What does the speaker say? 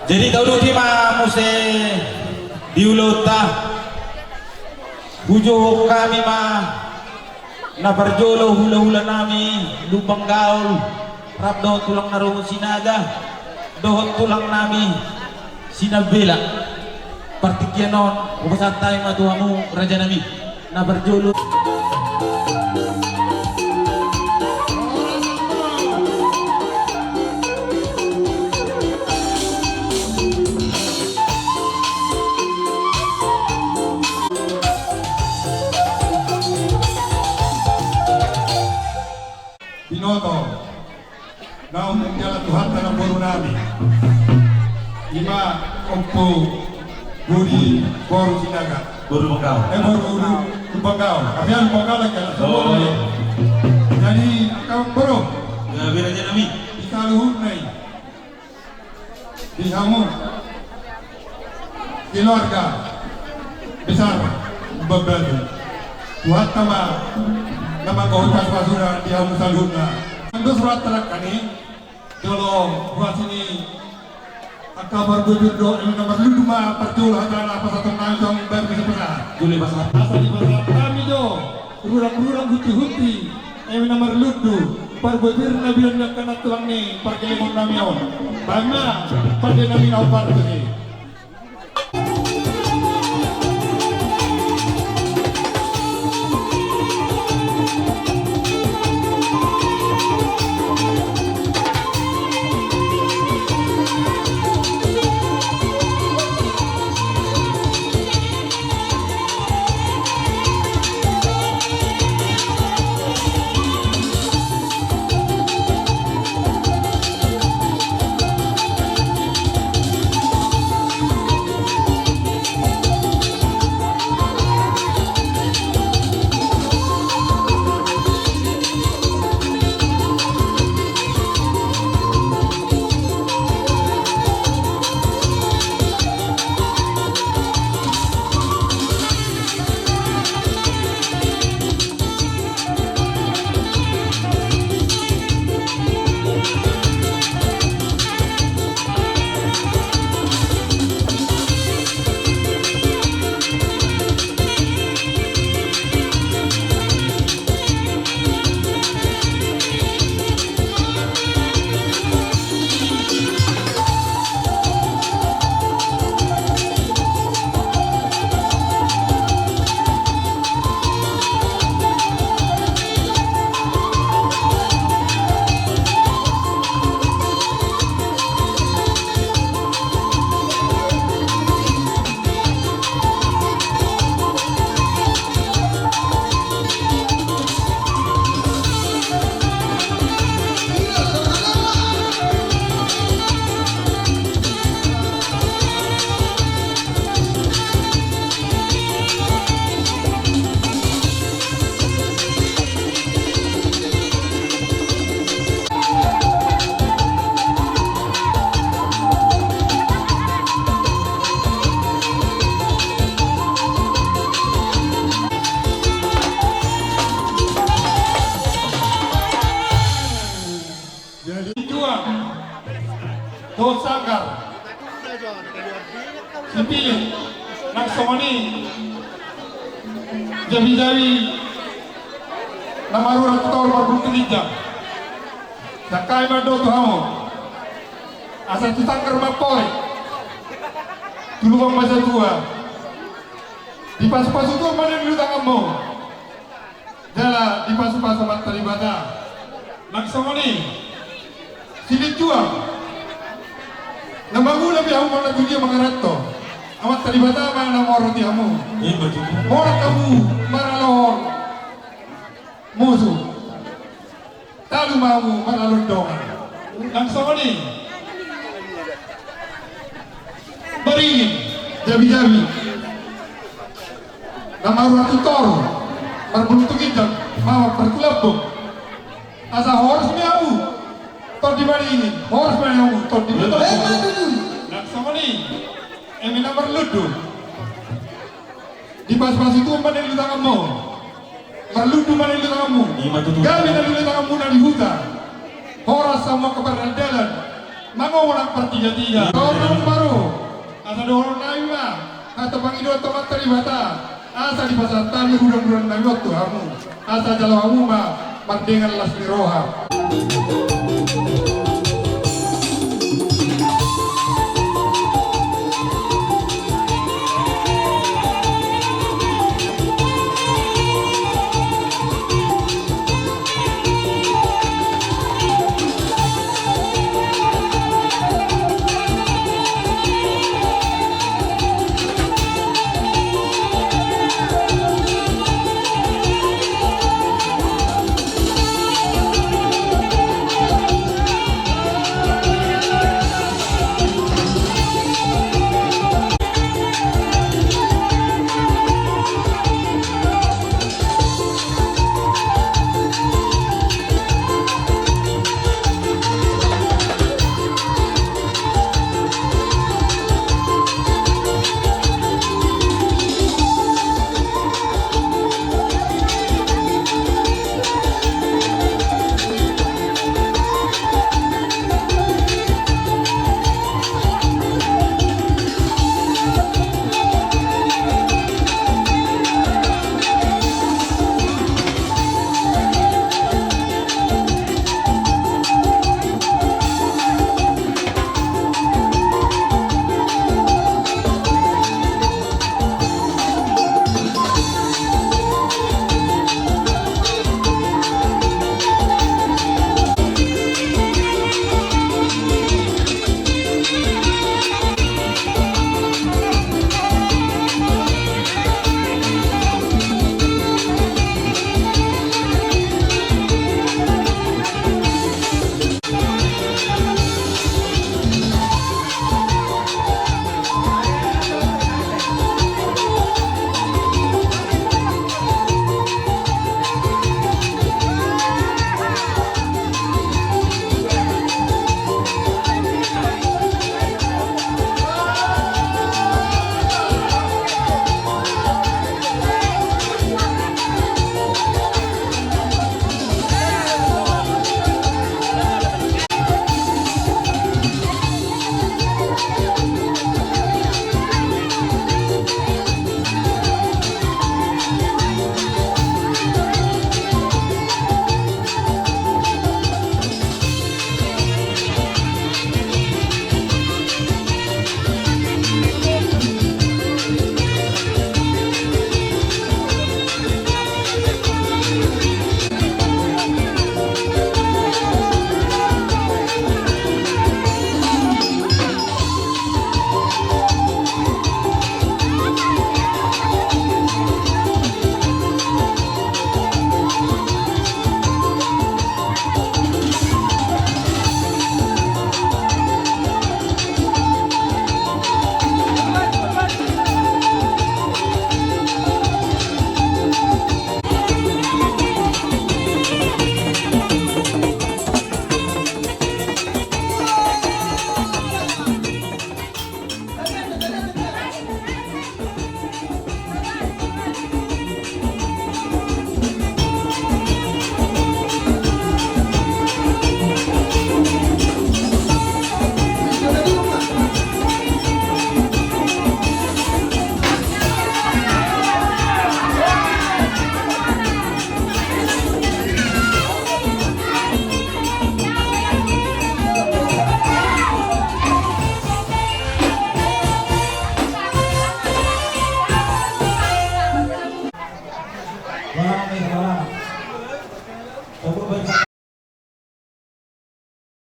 Jadi tahu di mana muse diulota bujo kami mah na barjolo hula-hula nami lubang gaul rap dohon tulang narumo sinaga dohon tulang nami sinabela partikyanon upasan tayo matuhamu raja nami na barjolo. Binoto na umungkala Tuhan dalam boru nami ima ompo buri boru sinaga Boru Bengkau. boru bangau kami yang bangau lagi Oh. jadi kau boru Ya raja nami bisa luhur nai di kamu keluarga besar berbeda Tuhan nama nama kau pas pasura dia musaluna. Ando surat terak kani, kalau buat sini akabar berdoa ini nomor lima perjul antara apa satu nangkong berbisa. Juli pasal. Asal di pasar kami jo, rurang huti, ini nomor ludu. Perbebir nabi yang kena tulang ni, pergi lemon namion. Bangga, pergi nami awal ini. Dosanggar Sipilih Naksomani Jawi-jawi Namarura Tutor Barbun Kelija Sakai Mado Tuhamo Asa Tusanggar Mapoi Tuluang Masa Tua Di pasu-pasu tua mana dulu tanganmu Jala di pasu-pasu Mantari Bata Naksomani Silit Juang Namangula bihamu mana dunia mangarato. Amat talibata mana namoro dihamu. Ini baju. Mora kamu maralor musuh. Talu mamu maralor dongan. Langsung ni. Beringin jabi-jabi. Namaru ratu toro. Berbuntung injak. Mawar perkulabung. Asa horus miau. Tor di mana ini? Horus mana kamu? Tor di mana? Langsung ni. Emi nomor ludu. Di pas-pas itu mana yang luda kamu? Merludu mana yang luda kamu? Kami dari luda kamu dari hutan. Horas sama keberadalan. Mangolang pertiga-tiga. Kau baru Asa dohor nabi ba? Kata pangido tomat teribata. Asa di pasar tami hurang-hurang nabi waktu kamu. Asa jalan kamu ma mardengan las miroha. Maraming salamat. Sa